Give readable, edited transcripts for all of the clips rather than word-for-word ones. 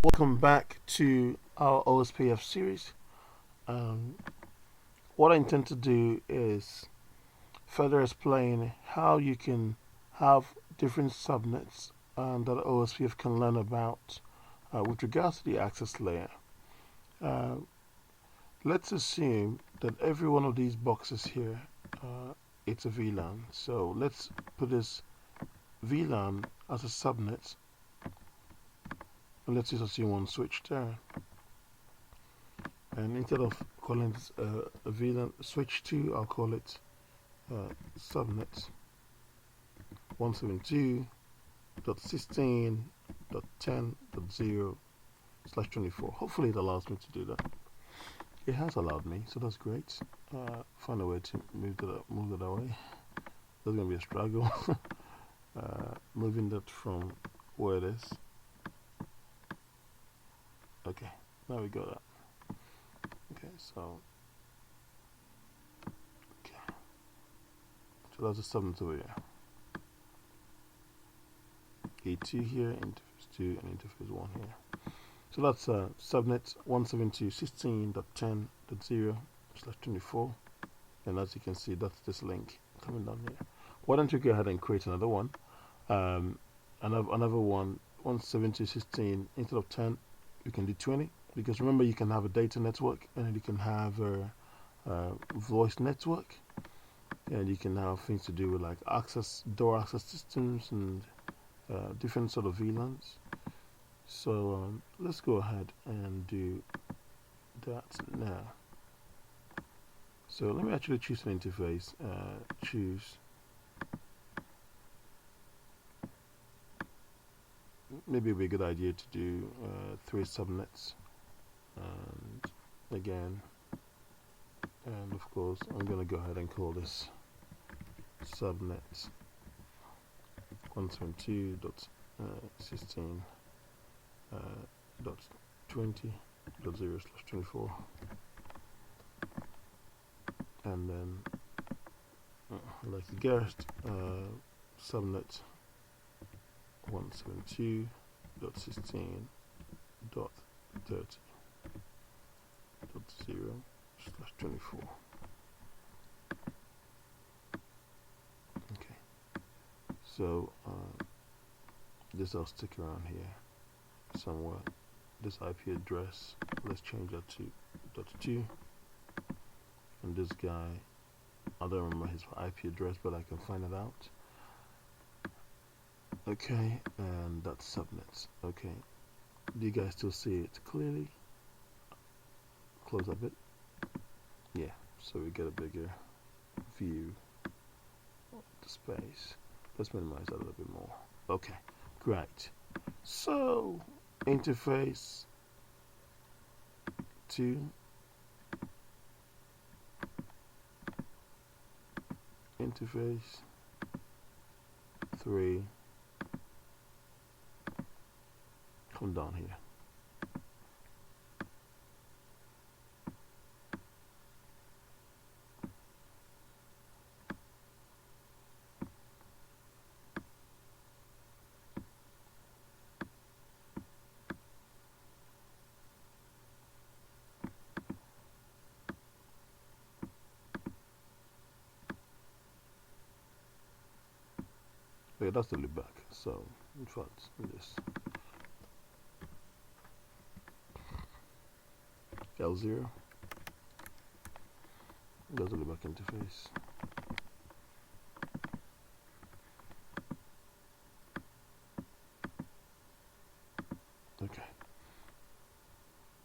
Welcome back to our OSPF series. What I intend to do is further explain how you can have different subnets that OSPF can learn about with regards to the access layer. Let's assume that every one of these boxes here, it's a VLAN. So let's put this VLAN as a subnet. And let's just assume one switch there. And instead of calling this a VLAN switch 2, I'll call it subnet 172.16.10.0/24. Hopefully it allows me to do that. It has allowed me, so that's great. Find a way to move that away. There's going to be a struggle moving that from where it is. Okay, now we got that. Okay, so that's a subnet over here. E2 here, interface 2, and interface 1 here. So that's subnet 172.16.10.0/24. And as you can see, that's this link coming down here. Why don't you go ahead and create another one? Another one, 172.16, instead of 10, you can do 20. Because remember, you can have a data network, and you can have a voice network, and you can have things to do with like door access systems, and different sort of VLANs. So let's go ahead and do that now. So let me actually choose an interface. Maybe it would be a good idea to do 3 subnets. And again, and of course, I'm going to go ahead and call this subnet 172.16.20.0/24, and then like you guessed, subnet 172.16.30.0/24. Okay, so this I'll stick around here somewhere. This IP address, let's change that to .2, and this guy, I don't remember his IP address, but I can find it out. Okay, and that's subnets. Okay, do you guys still see it clearly? Close a bit. Yeah, so we get a bigger view of the space. Let's minimize that a little bit more. Okay, great. So interface 2, interface 3, come down here. Okay, that's the loop back. So in fact, this L0, that's the loop back interface. Okay.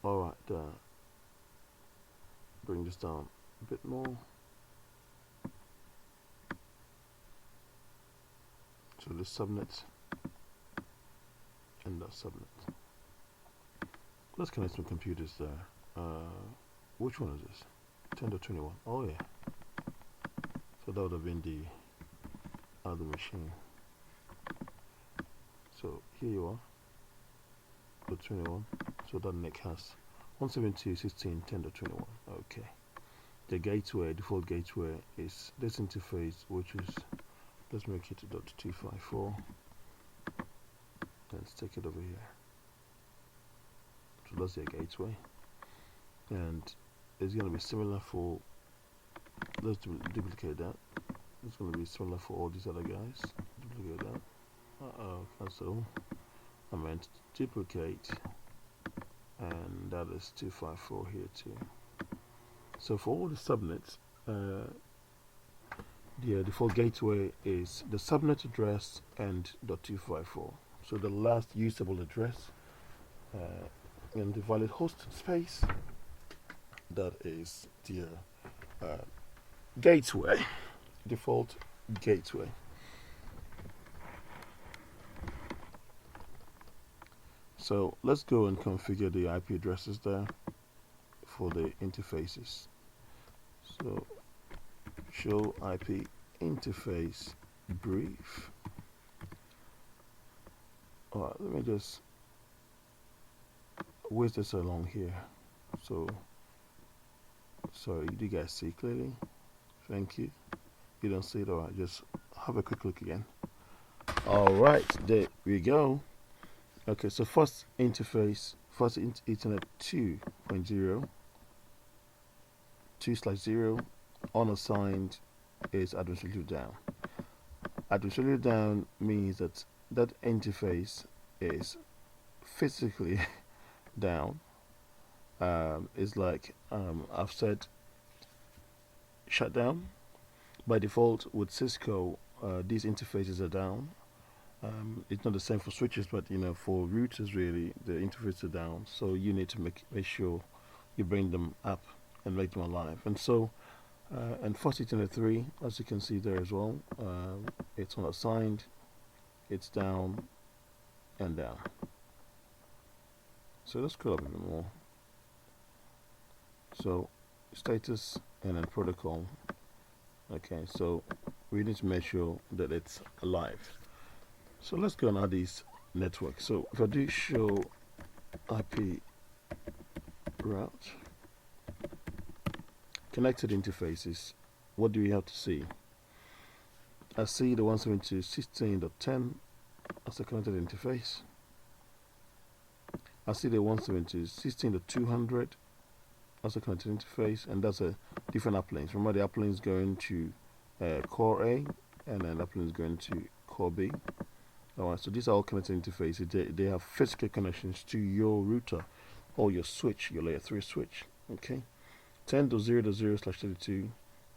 All right. Bring this down a bit more. So this subnet and that subnet. Let's connect some computers there. Which one is this? 10.21. Oh yeah. So that would have been the other machine. So here you are. 21. So that NIC has 172.16.10.21. Okay. The gateway, default gateway, is this interface, which is, let's make it to .254. Let's take it over here. let's say a gateway, and it's going to be similar for, let's duplicate that. It's going to be similar for all these other guys. Duplicate that. Cancel. I meant duplicate, and that is 254 here too. So for all the subnets, the default gateway is the subnet address and .254. So the last usable address in the valid host space, that is the gateway, default gateway. So let's go and configure the IP addresses there for the interfaces. So show IP interface brief. Alright, let me just whiz this along here. So sorry, do you guys see clearly? Thank you. You don't see it? Alright, just have a quick look again. Alright, there we go. Okay, so first interface, first Ethernet 2.0, 2/0, unassigned is administratively down. Administratively down means that that interface is physically down. It's like I've said, shut down. By default with Cisco, these interfaces are down. It's not the same for switches, but for routers really the interfaces are down, so you need to make sure you bring them up and make them alive. And so and first Ethernet 3, as you can see there as well, it's unassigned, it's down and down. So let's scroll up a bit more. So status and then protocol. Okay, so we need to make sure that it's alive. So let's go and add these networks. So if I do show IP route connected interfaces, what do we have to see? I see the 172.16.10 as a connected interface. I see the 172.16.200 as a connected interface, and that's a different uplinks. Remember, the uplinks going to core A, and then uplinks going to core B. Alright, so these are all connected interfaces. They have physical connections to your router or your switch, your layer 3 switch. Okay, 10.0.0/32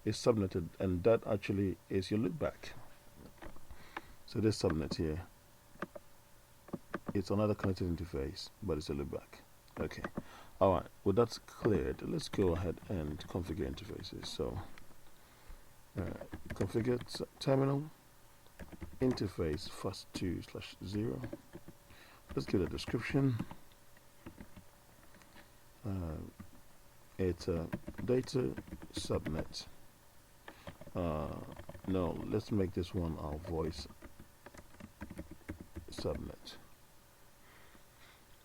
is subnetted, and that actually is your loopback. So this subnet here, it's another connected interface, but it's a loopback. Okay, alright, well that's cleared. Let's go ahead and configure interfaces. So configure terminal interface first 2/0. Let's give it a description. It's a data subnet. No, let's make this one our voice subnet.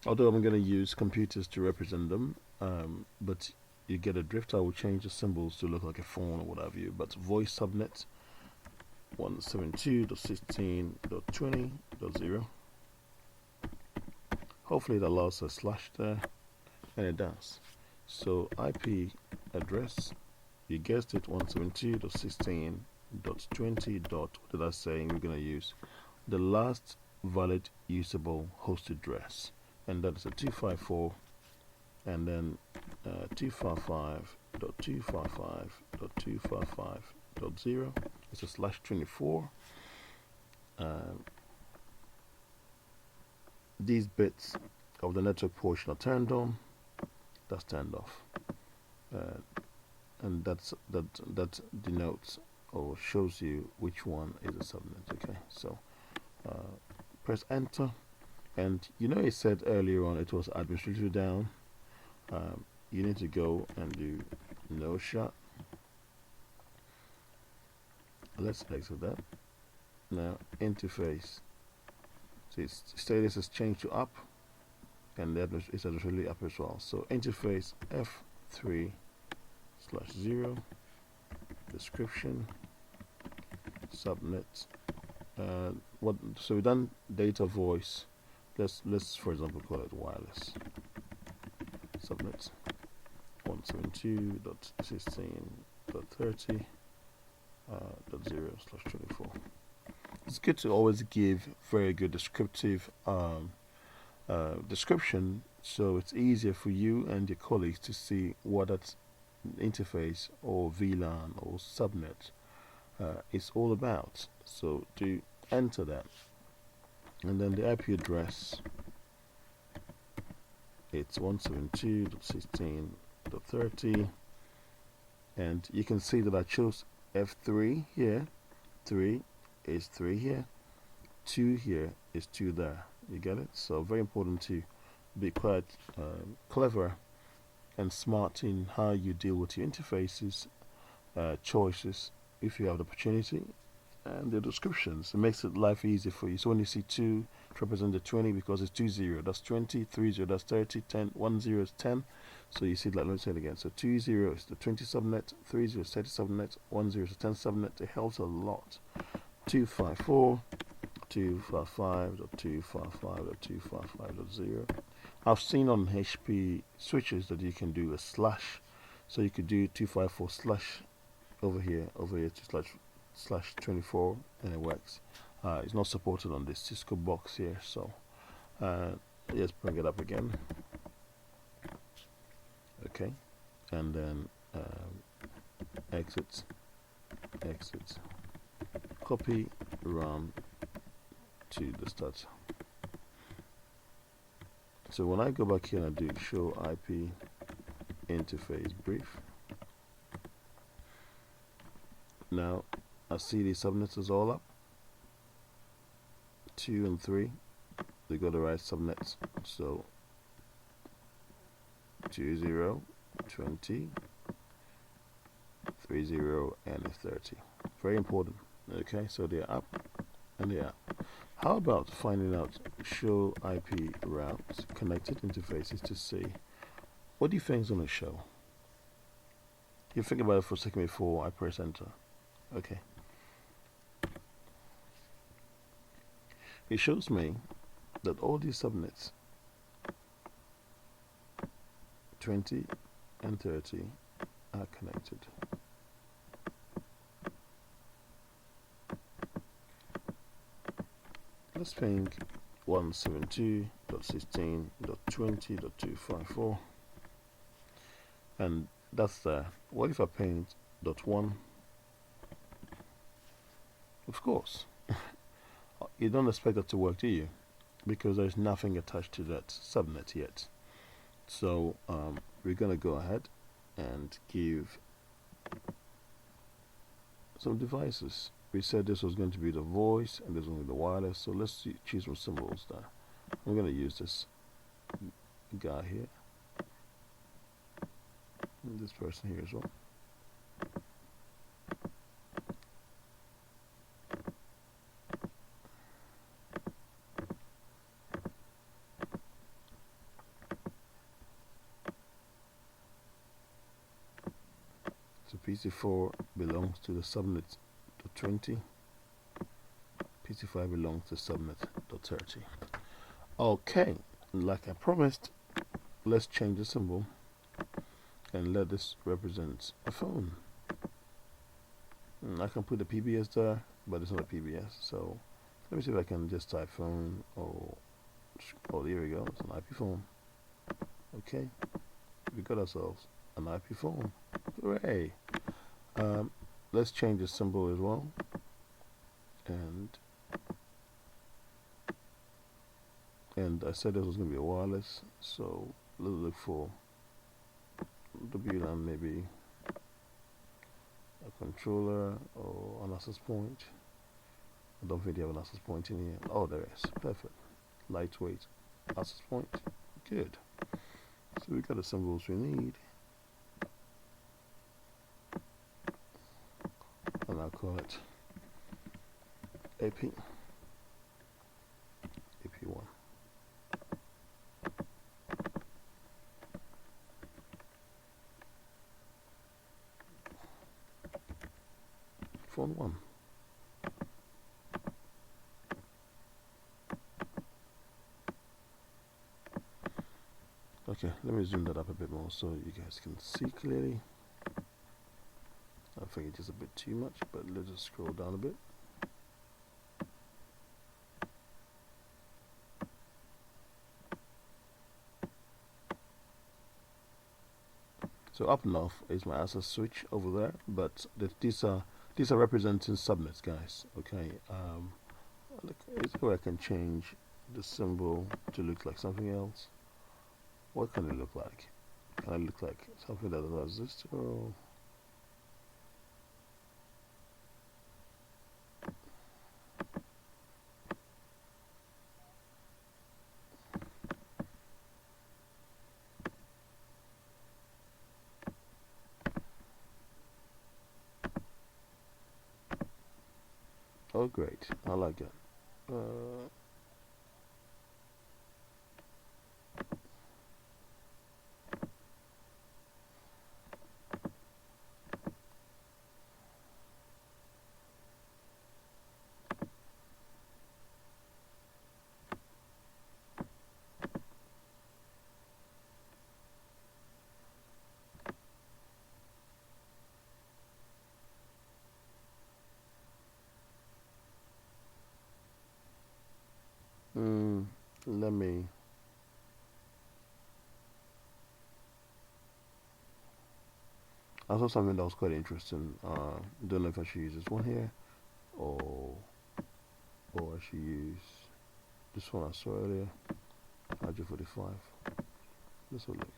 Although I'm going to use computers to represent them, but you get a drift. I will change the symbols to look like a phone or what have you. But voice subnet 172.16.20.0. Hopefully it allows a slash there, and it does. So IP address, you guessed it, 172.16.20. What did I say? We're going to use the last valid usable host address, and that is a 254, and then 255.255.255.0. It's a /24. These bits of the network portion are turned on, that's turned off, and that denotes or shows you which one is a subnet. Okay, so press enter, and it said earlier on it was administratively down. You need to go and do no shot. Let's exit that. Now interface, so its status is changed to up, and that is administratively up as well. So interface F3/0, description, subnet. So we've done data voice. Let's for example call it wireless. subnet 172.16.30.0/24. It's good to always give very good descriptive description, so it's easier for you and your colleagues to see what that interface or VLAN or subnet is all about. So to enter that, and then the IP address, it's 172.16.30, and you can see that I chose F3 here. 3 is 3 here, 2 here is 2 there. You get it? So very important to be quite clever and smart in how you deal with your interfaces choices if you have the opportunity, and the descriptions. It makes it life easier for you. So when you see 2, it represents the 20 because it's 20, that's 20, 30, that's 30, 10, 10 is 10. So you see, like, let me say it again. So 20 is the 20 subnet, 30 is 30 subnet, 10 is the 10 subnet. It helps a lot. 254, 255.255.255.0. I've seen on HP switches that you can do a slash, so you could do 254 slash over here to slash 24, and it works. It's not supported on this Cisco box here, so let's bring it up again. Okay, and then exit, copy, run to the start. So when I go back here and I do show IP interface brief, now I see the subnets is all up. 2 and 3, they got the right subnets. So 20, 20, 30, and 30. Very important. Okay, so they're up and they're up. How about finding out show IP routes connected interfaces to see what do you think is going to show? You think about it for a second before I press enter. Okay. It shows me that all these subnets 20 and 30 are connected. Let's ping 172.16.20.254, and that's there. What if I ping .1? Of course, you don't expect that to work, do you? Because there's nothing attached to that subnet yet. So we're going to go ahead and give some devices. We said this was going to be the voice and this was going to be the wireless, so let's choose some symbols there. I'm going to use this guy here and this person here as well. So PC4 belongs to the subnet .20, PC5 belongs to subnet .30. Okay, like I promised, let's change the symbol and let this represent a phone. I can put a PBS there, but it's not a PBS, so let me see if I can just type phone. Oh, here we go, it's an IP phone. Okay, we got ourselves an IP phone. Hooray! Let's change the symbol as well, and I said this was going to be a wireless, so let's look for the VLAN, maybe a controller or an access point. I don't think they have an access point in here. Oh, there is. Perfect. Lightweight access point. Good. So we got the symbols we need. And I'll call it AP1. Phone 1. Okay, let me zoom that up a bit more so you guys can see clearly. I think it's just a bit too much, but let's just scroll down a bit. So up north is my access switch over there, but these are representing subnets, guys. Okay, look, is where I can change the symbol to look like something else. What can it look like? Can it look like something that does exist? Or oh, great! I like it. Let me. I saw something that was quite interesting. Don't know if I should use this one here, or I should use this one I saw earlier. 145. This will look.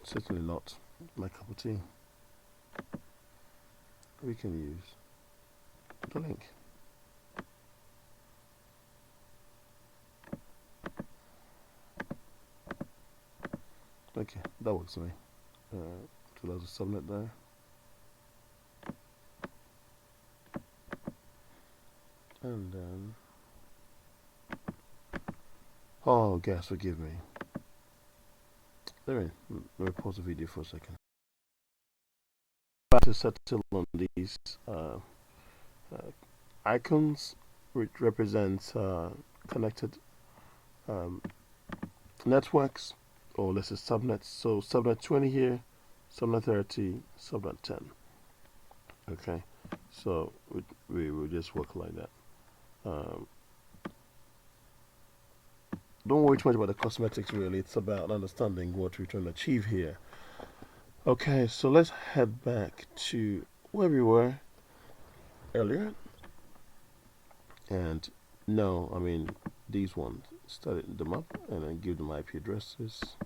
Certainly not my cup of tea. We can use the link. Okay, that works for me. So there's a subnet there. And then, oh, guys, forgive me. Let me pause the video for a second. To settle on these icons, which represent connected networks, or let's say subnets. So subnet 20 here, subnet 30, subnet 10. Okay, so we will just work like that. Don't worry too much about the cosmetics, really. It's about understanding what we're trying to achieve here. Okay, so let's head back to where we were earlier. And no, I mean these ones. Start them up and then give them IP addresses.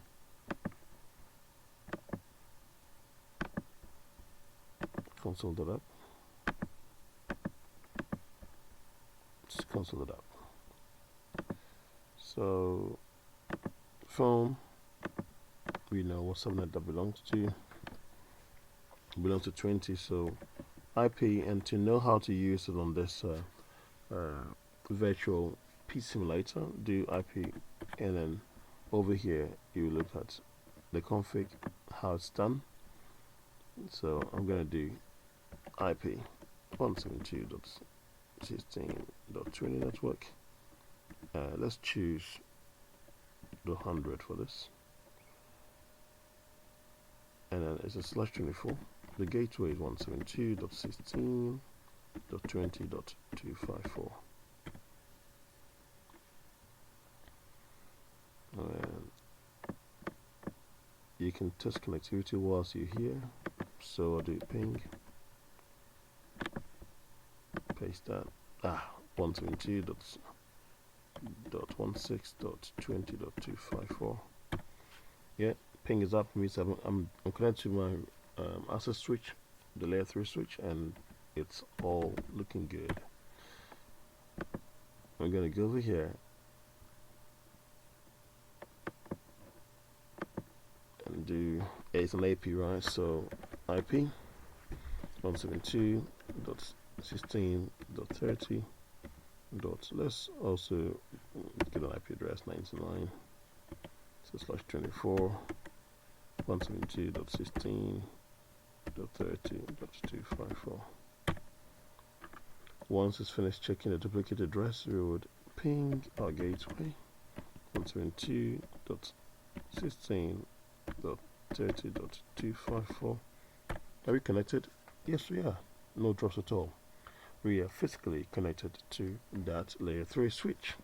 Console that up. Just console it up. So phone, we know what subnet that belongs to. It belongs to 20, so IP, and to know how to use it on this virtual P simulator, do IP, and then over here you look at the config, how it's done. So I'm gonna do IP 172.16.20 network. Let's choose the 100 for this, and then it's a /24. The gateway is 172.16.20.254. And you can test connectivity whilst you're here. So I'll do ping, paste that. 172.16.20.254. Yeah, ping is up. Means I'm connected to my access switch, the layer 3 switch, and it's all looking good. I'm gonna go over here and do, it's an AP, right? So IP 172.16.30. Let's also get an IP address 99. So /24 172.16.30.254. once it's finished checking the duplicate address, we would ping our gateway 172.16.30.254. Are we connected? Yes, we are. No drops at all. We are physically connected to that layer 3 switch.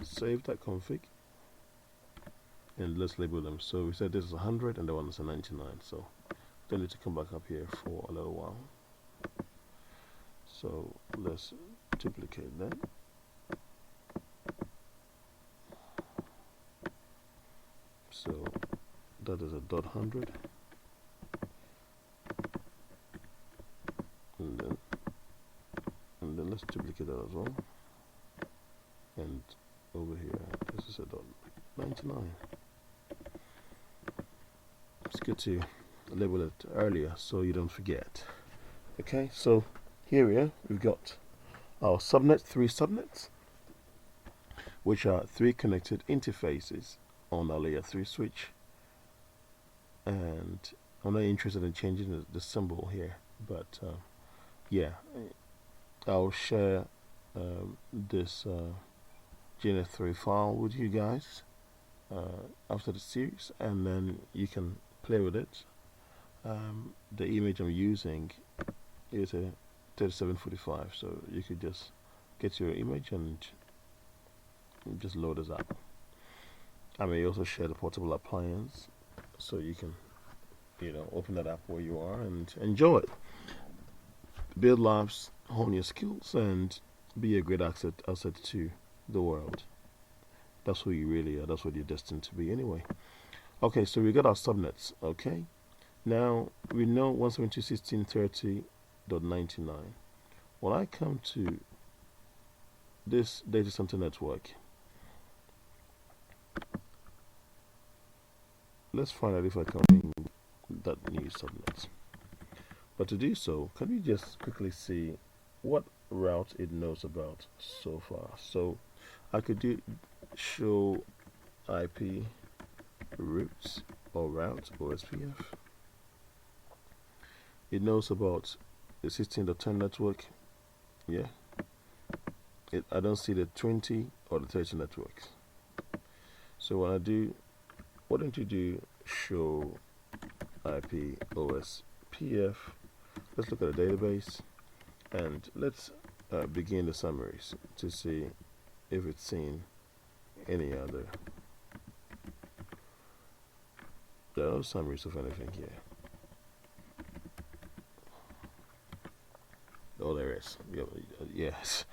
Save that config and let's label them. So we said this is 100 and the one is a 99, so don't need to come back up here for a little while. So let's duplicate that. So that is a .100, and then let's duplicate that as well. And over here, this is a .99. It's good to label it earlier so you don't forget. Okay, so here we are. We've got our subnet, 3 subnets, which are 3 connected interfaces on our layer 3 switch. And I'm not interested in changing the symbol here, but yeah, I'll share this GNF3 file with you guys after the series, and then you can play with it. The image I'm using is a 3745, so you could just get your image and just load this up. I may also share the portable appliance so you can, open that up where you are and enjoy it. Build labs, hone your skills, and be a great asset to the world. That's who you really are. That's what you're destined to be anyway. Okay, so we got our subnets. Okay, now we know 172.16.30.99. When I come to this data center network, let's find out if I can bring that new subnet. But to do so, can we just quickly see what route it knows about so far? So I could do show IP routes or route OSPF. It knows about the 16.10 network. Yeah. I don't see the 20 or the 30 networks. So when I do, why don't you do show IP OSPF? Let's look at the database and let's begin the summaries to see if it's seen any other. There are no summaries of anything here. Oh, there is. Yes.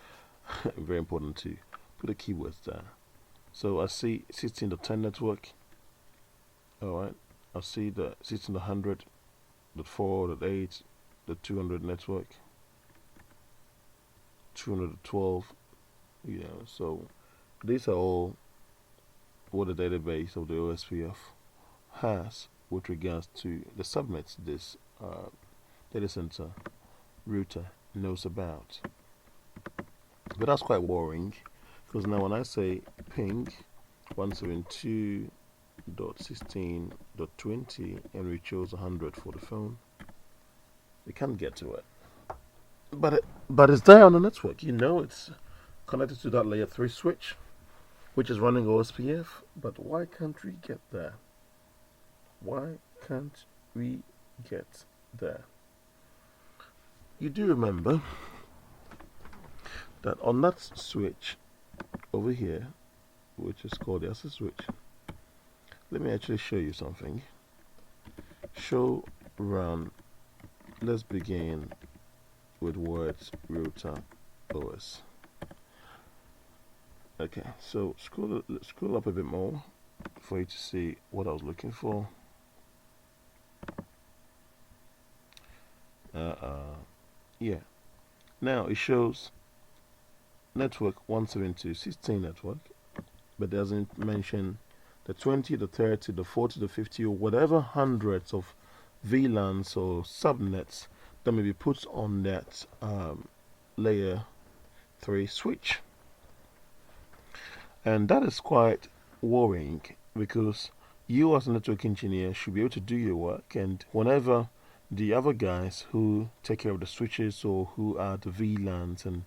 Very important to put the keywords there. So I see 16.10 network. Alright. I see the 16.100.4.8, the 200 network, 212. So these are all what the database of the OSPF has with regards to the subnets this data center router knows about. But that's quite worrying, because now when I say ping 172.16.20 and we chose 100 for the phone, we can't get to it. But it's there on the network. It's connected to that layer 3 switch, which is running OSPF. But why can't we get there? Why can't we get there? You do remember that on that switch over here, which is called the access switch, let me actually show you something. Show run. Let's begin with words router OS. Okay, so scroll up a bit more for you to see what I was looking for. Yeah. Now it shows network 172.16 network, but doesn't mention the 20, the 30, the 40, the 50, or whatever hundreds of VLANs or subnets that may be put on that layer 3 switch. And that is quite worrying, because you as a network engineer should be able to do your work, and whenever the other guys who take care of the switches or who are the VLANs and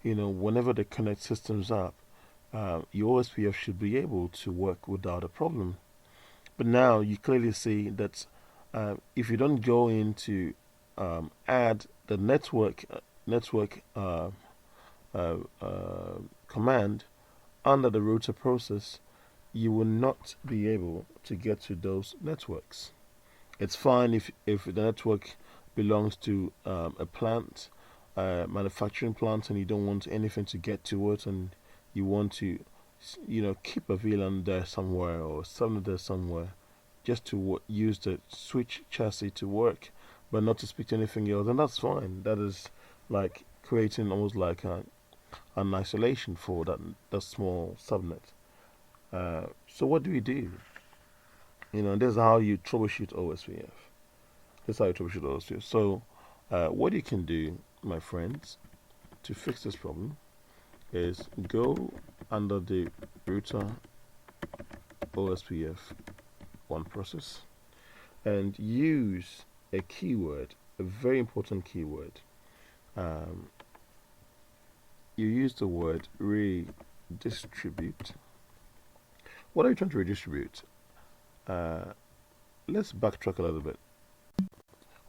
whenever they connect systems up, your OSPF should be able to work without a problem. But now you clearly see that if you don't go into add the network command under the router process, you will not be able to get to those networks. It's fine if the network belongs to a plant, manufacturing plant, and you don't want anything to get to it, and you want to, keep a VLAN there somewhere or something there somewhere, just to use the switch chassis to work, but not to speak to anything else, and that's fine. That is like creating almost like an isolation for that small subnet. So what do we do? This is how you troubleshoot OSPF. This is how you troubleshoot OSPF. So what you can do, my friends, to fix this problem is go under the router OSPF one process and use a keyword, a very important keyword. You use the word redistribute. What are you trying to redistribute? Let's backtrack a little bit.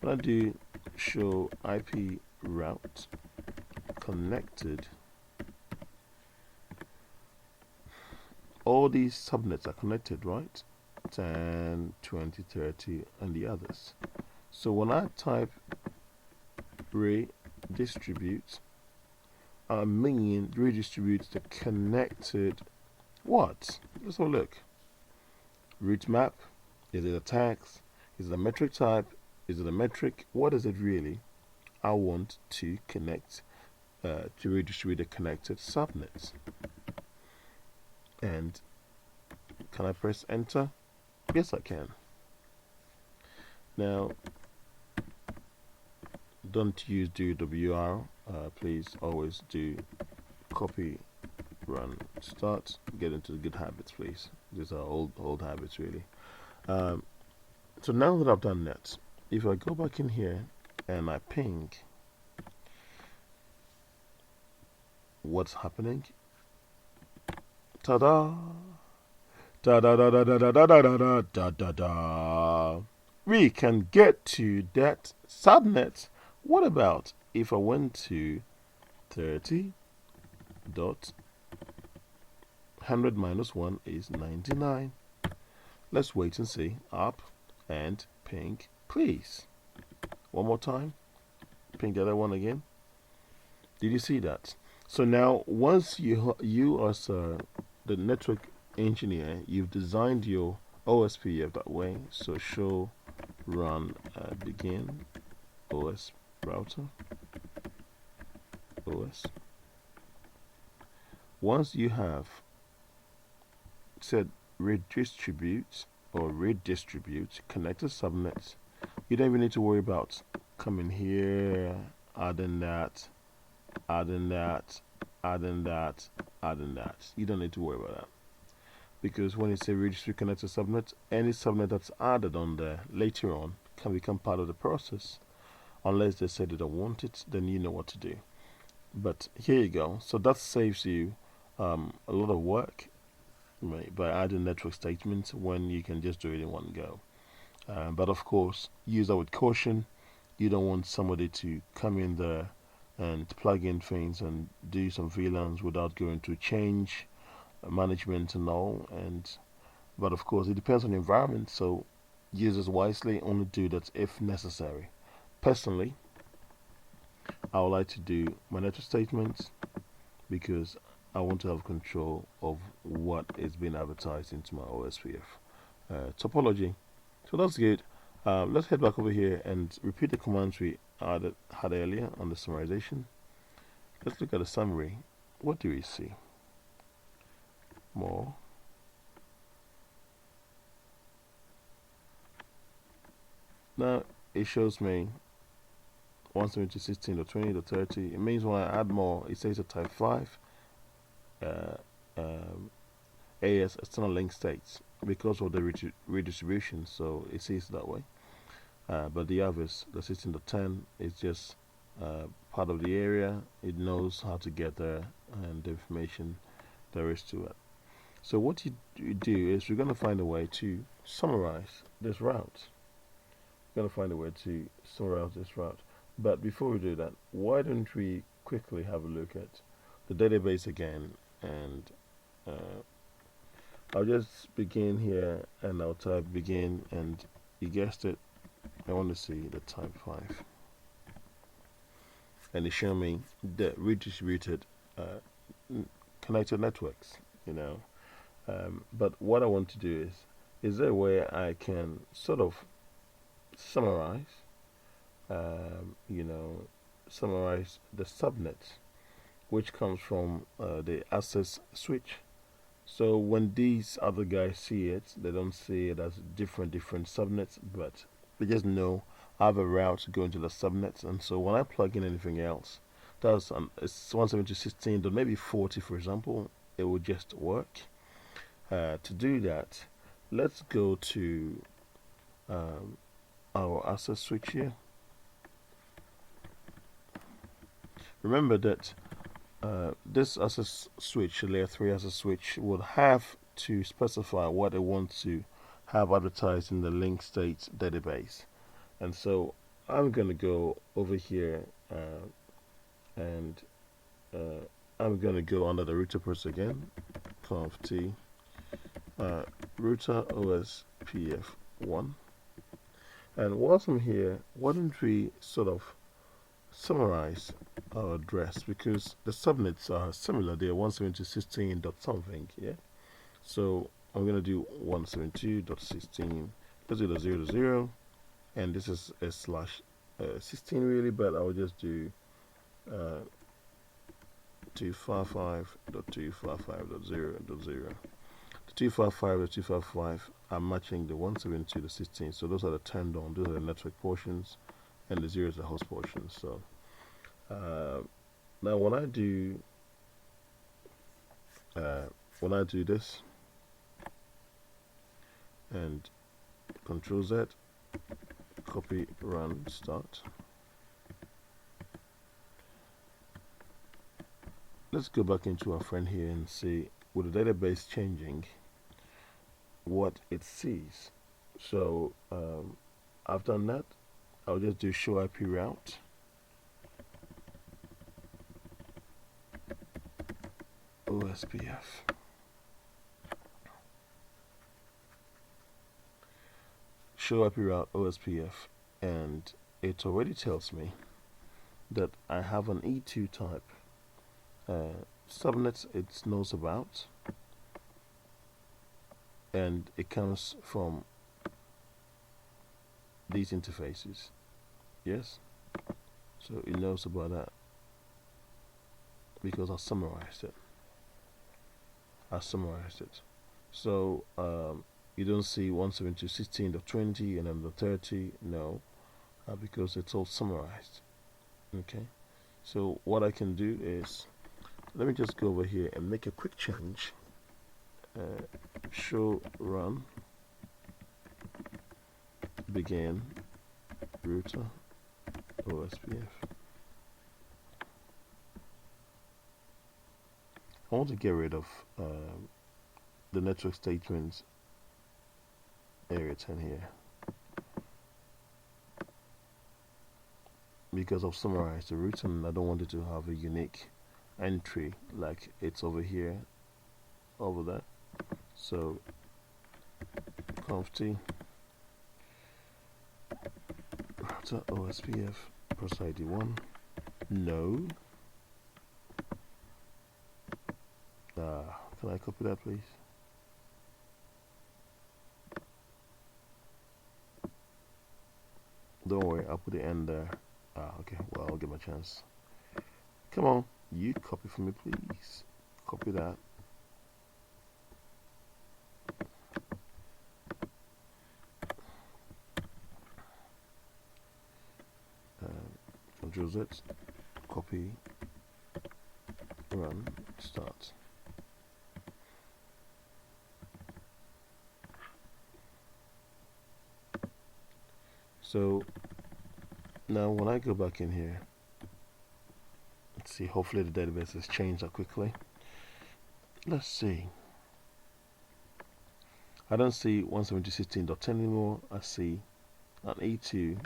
When I do show IP route connected, all these subnets are connected, right? 10, 20, 30, and the others. So when I type redistribute, I mean redistribute the connected what? Let's have a look. Route map. Is it a text? Is it a metric type? Is it a metric? What is it really? I want to connect to redistribute the connected subnets. And can I press enter? Yes, I can. Now, don't use do WR. Please always do copy, run, start. Get into the good habits, please. These are old habits, really. So now that I've done that, if I go back in here and I ping, what's happening? Ta-da! Da-da-da-da-da-da-da-da-da-da-da. We can get to that subnet. What about if I went to 30.100 minus 1 is 99. Let's wait and see. Up and ping, please. One more time. Ping the other one again. Did you see that? So now, once you as the network engineer, you've designed your OSPF that way. So show run begin OS router OS. Once you have said redistribute or redistribute connected subnets, you don't even need to worry about coming here, adding that, adding that, adding that, adding that. You don't need to worry about that, because when you say redistribute connected subnet, any subnet that's added on there later on can become part of the process. Unless they say they don't want it, then you know what to do. But here you go. So that saves you a lot of work by adding network statements when you can just do it in one go. But of course, use that with caution. You don't want somebody to come in there and plug in things and do some VLANs without going to change management and all. But of course, it depends on the environment. So use this wisely. Only do that if necessary. Personally, I would like to do my network statements because I want to have control of what is being advertised into my OSPF topology. So that's good. Let's head back over here and repeat the commands we had earlier on the summarization. Let's look at the summary. What do we see? More. Now it shows me 172.16.20.30. It means when I add more, it says a type 5 AS external link states because of the redistribution, so it says that way. But the others, the 16.10 is just part of the area, it knows how to get there and the information there is to it. So what you do is we're going to find a way to summarize this route. We're going to find a way to summarize this route. But before we do that, why don't we quickly have a look at the database again, and I'll just begin here and I'll type begin, and you guessed it, I want to see the type 5, and it's showing me the redistributed connected networks, but what I want to do is there a way I can sort of summarize summarize the subnets which comes from the access switch. So when these other guys see it, they don't see it as different subnets, but they just know I have a route going to the subnets. And so when I plug in anything else, that's it's 172.16, maybe 40, for example, it will just work. To do that, let's go to our access switch here. Remember that this access switch, layer 3 access switch, would have to specify what they want to have advertised in the link state database. And so I'm going to go over here and I'm going to go under the router process again, conf t router OSPF 1. And whilst I'm here, why don't we sort of summarize our address, because the subnets are similar. They're 172.16 dot something, yeah? So I'm going to do 172.16, let's do the 0 to 0, and this is a slash 16 really, but I'll just do 255.255.0.0. The 255.255 are matching the 172 to 16, so those are the turned on, those are the network portions, and the 0 is the host portion. So now when I do this and Control Z, copy, run, start. Let's go back into our friend here and see, with the database changing, what it sees. So I've done that. I'll just do show IP route. OSPF. Show IP route OSPF, and it already tells me that I have an E2 type subnet it knows about, and it comes from these interfaces. Yes, so it knows about that because I summarized it. So you don't see 172.16.20 and then the 30, no, because it's all summarized. Okay, so what I can do is, let me just go over here and make a quick change. Show run begin router OSPF. I want to get rid of the network statements area 10 here, because I've summarized the route and I don't want it to have a unique entry like it's over here, over there. So conf t router OSPF process ID 1, no. Can I copy that, please? Don't worry, I'll put the end there. Okay, well, I'll get my chance. Come on, you copy for me, please. Copy that. Control Z, copy, run, start. So now when I go back in here, see. Hopefully the database has changed that quickly. Let's see. I don't see 170.16.10 anymore. I see an E2,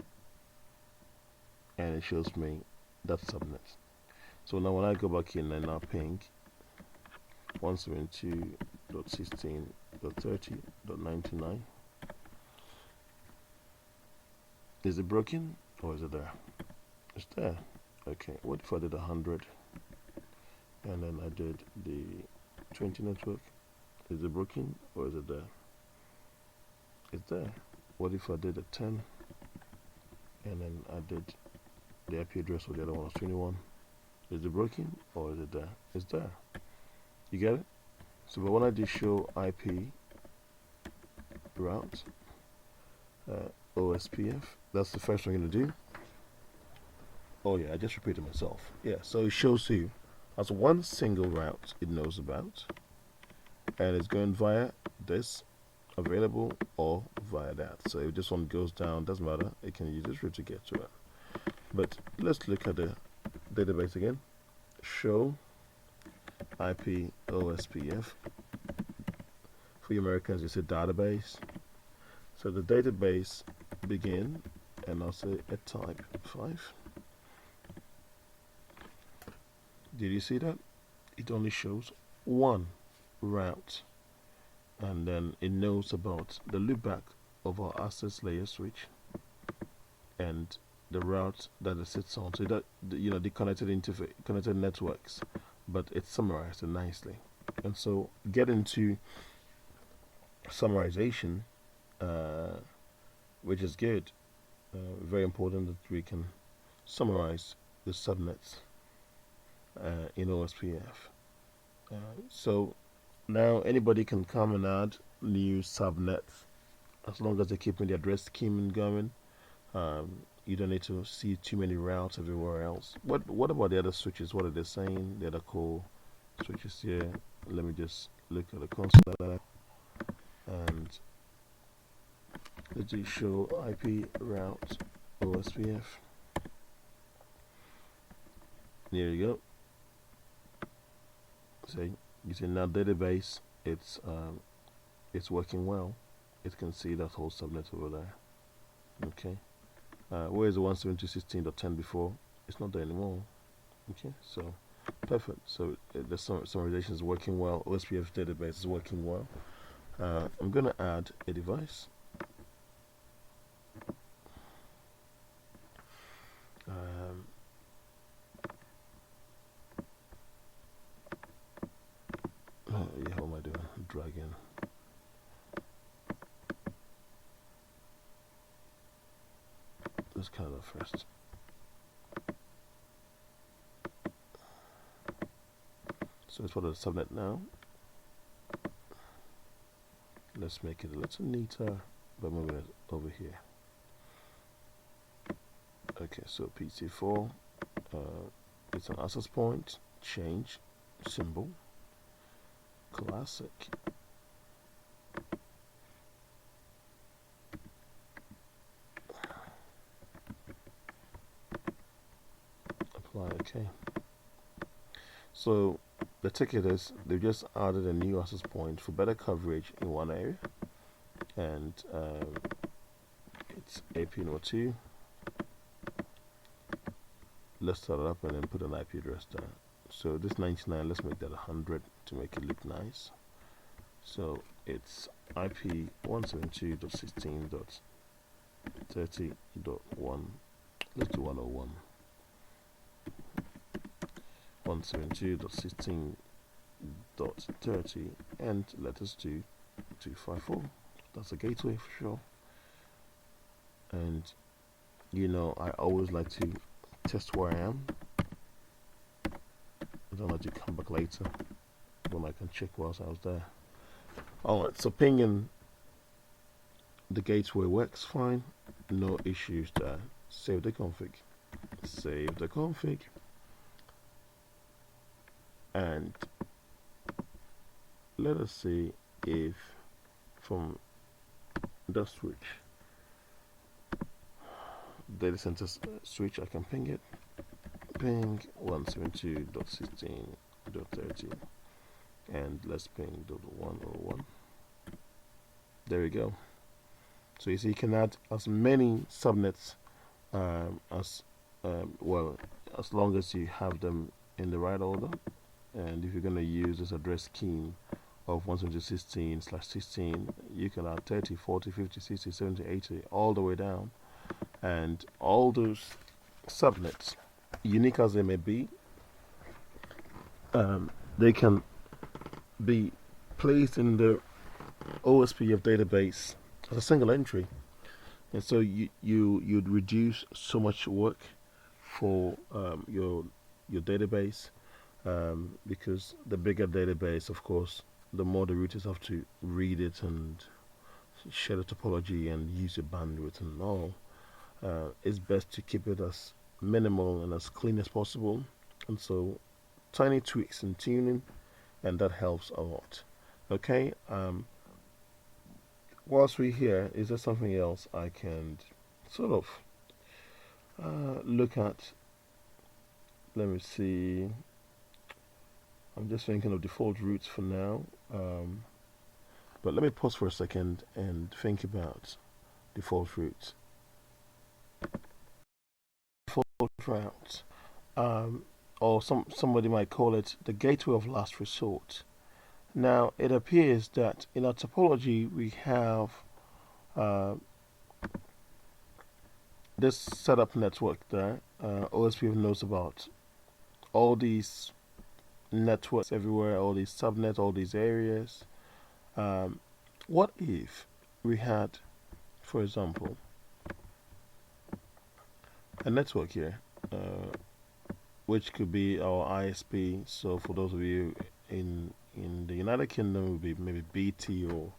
and it shows me that subnet. So now when I go back in and now ping 172.16.30.99, is it broken or is it there? It's there. Okay, what if I did 100 and then I did the 20 network? Is it broken or is it there? It's there. What if I did a 10 and then I did the IP address or the other one was 21? Is it broken or is it there? It's there. You get it? So but when I did show IP route OSPF, that's the first thing I'm going to do. Oh yeah, I just repeated myself. Yeah, so it shows you as one single route it knows about, and it's going via this available or via that. So if this one goes down, doesn't matter, it can use this route to get to it. But let's look at the database again. Show IP OSPF. For you Americans, you say database. So the database begin, and I'll say a type 5. Did you see that? It only shows one route, and then it knows about the loopback of our access layer switch and the route that it sits on. So that, you know, the connected networks, but it's summarized nicely. And so get into summarization, which is good. Very important that we can summarize the subnets in OSPF. So now anybody can come and add new subnets as long as they're keeping the address scheme going. You don't need to see too many routes everywhere else. What about the other switches? What are they saying? The other core switches here. Let me just look at the console and let's just show IP route OSPF. There you go. See, you see now database, it's working well. It can see that whole subnet over there. Okay. Where is the 172.16.10 before? It's not there anymore. Okay, so perfect. So the summarization is working well. OSPF database is working well. I'm going to add a device. Yeah, how am I doing? Drag in. Let's kind of first. So it's for the subnet now. Let's make it a little neater by moving it over here. Okay, so PC4, it's an access point, change, symbol, classic. Apply OK. So the ticket is they've just added a new access point for better coverage in one area, and it's AP02. Let's start it up and then put an IP address down. So this 99, let's make that 100 to make it look nice. So it's IP 172.16.30.1. Let's do 101. 172.16.30, and let us do 254. That's a gateway for sure. And you know, I always like to test where I am. I don't like to come back later when I can check whilst I was there. Alright, so pinging the gateway works fine, no issues there. Save the config. Save the config. And let us see if from the switch, data center switch, I can ping it ping 172.16.30 and let's ping .101. There we go. So you see, you can add as many subnets as well, as long as you have them in the right order. And if you're going to use this address scheme of 172.16/16, you can add 30, 40, 50, 60, 70, 80, all the way down. And all those subnets, unique as they may be, they can be placed in the OSPF database as a single entry. And so you'd reduce so much work for your database, because the bigger database, of course, the more the routers have to read it and share the topology and use your bandwidth and all. It's best to keep it as minimal and as clean as possible. And so tiny tweaks and tuning, and that helps a lot. Okay. Whilst we're here, is there something else I can sort of look at? Let me see. I'm just thinking of default routes for now. But let me pause for a second and think about default routes. Default routes, or somebody might call it the gateway of last resort. Now, it appears that in our topology we have this setup network there. OSPF knows about all these networks everywhere, all these subnets, all these areas. What if we had, for example, a network here, which could be our ISP? So for those of you in the United Kingdom, it would be maybe BT or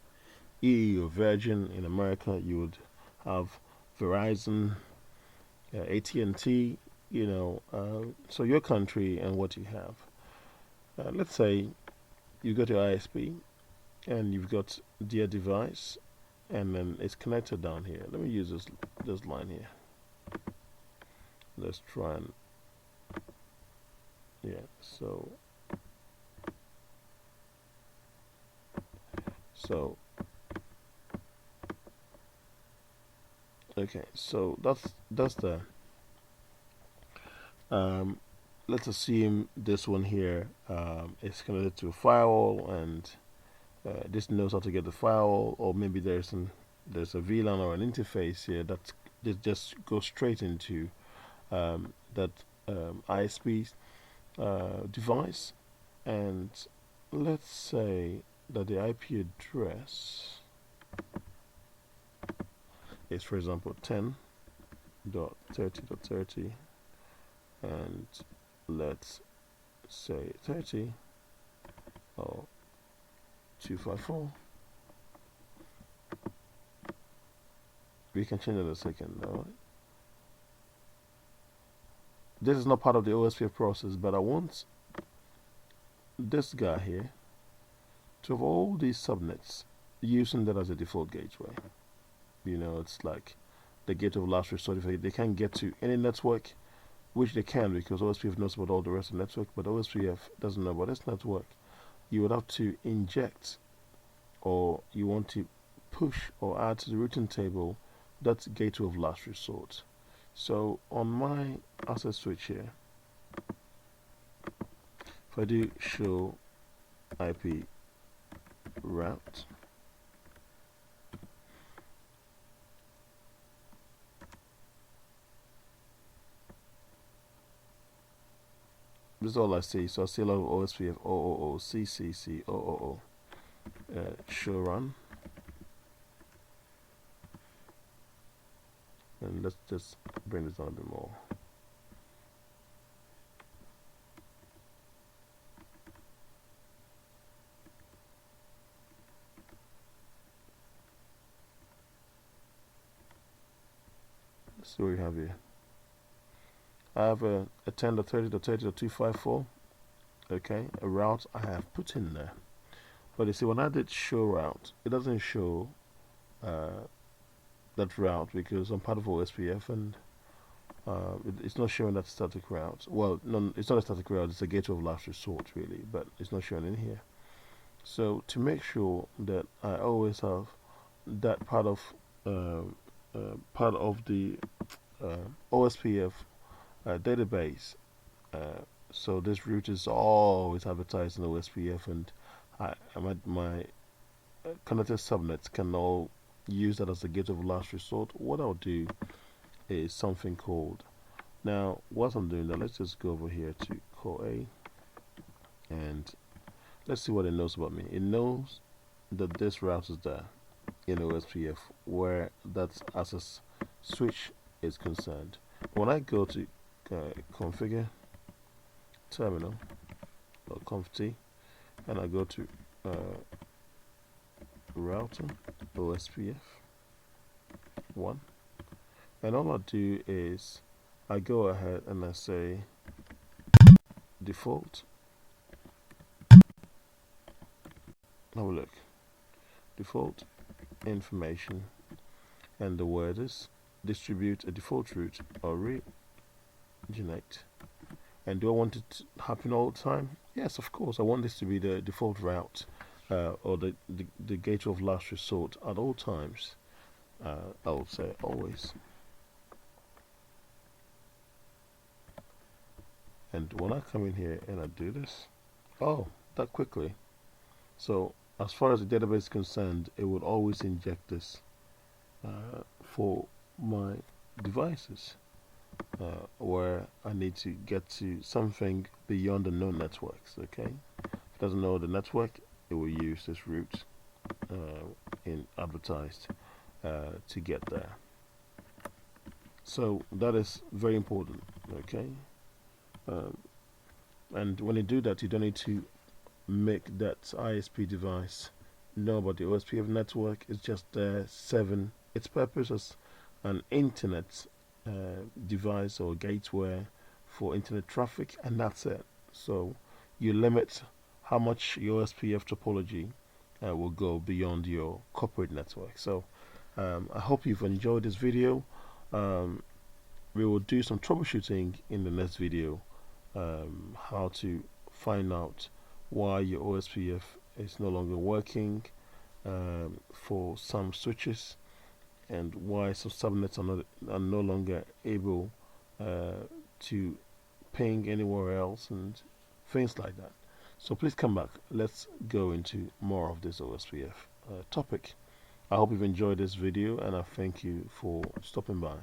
E or Virgin. In America, you would have Verizon, AT&T. So your country and what you have. Let's say you go to ISP and you've got their device, and then it's connected down here. Let me use this line here. Let's try and okay, so that's the let's assume this one here is connected to a firewall, and this knows how to get the firewall, or maybe there's a VLAN or an interface here that just goes straight into that ISP device. And let's say that the IP address is, for example, 10.30.30, and let's say 30 or 254. We can change it in a second. All right. This is not part of the OSPF process, but I want this guy here to have all these subnets using that as a default gateway. It's like the gateway of last resort. If they can't get to any network, which they can because OSPF knows about all the rest of the network, but OSPF doesn't know about this network, you would have to inject, or you want to push or add to the routing table that gateway of last resort. So on my access switch here, if I do show IP route, this is all I see. So I see a lot of OSPF 000, CCC 000, show run. And let's just bring this down a bit more. Let's see what we have here. I have a 10.30.30.254. Okay, a route I have put in there. But you see, when I did show route, it doesn't show that route because I'm part of OSPF, and it's not showing that static route. Well, no, it's not a static route. It's a gateway of last resort, really, but it's not shown in here. So to make sure that I always have that part of the OSPF database, so this route is always advertised in OSPF, and my connected subnets can all use that as the gateway of last resort. What I'll do is something called, now whilst I'm doing that, let's just go over here to core A, and let's see what it knows about me. It knows that this route is there in OSPF, where that's as a switch is concerned. When I go to configure terminal or conft, and I go to router OSPF 1, and all I do is I go ahead and I say default. Have a look. Default information, and the word is distribute a default route or regenerate. And do I want it to happen all the time? Yes, of course. I want this to be the default route or the gateway of last resort at all times. I would say always. And when I come in here and I do this, oh, that quickly. So as far as the database is concerned, it would always inject this for my devices where I need to get to something beyond the known networks. Okay, if it doesn't know the network, it will use this route in advertised to get there. So that is very important. Okay, and when you do that, you don't need to make that ISP device know about the OSPF network. It's just serving its purpose as an internet device or gateway for internet traffic, and that's it. So you limit how much your OSPF topology will go beyond your corporate network. So I hope you've enjoyed this video. We will do some troubleshooting in the next video, how to find out why your OSPF is no longer working for some switches, and why some subnets are no longer able to ping anywhere else, and things like that. So please come back. Let's go into more of this OSPF topic. I hope you've enjoyed this video, and I thank you for stopping by.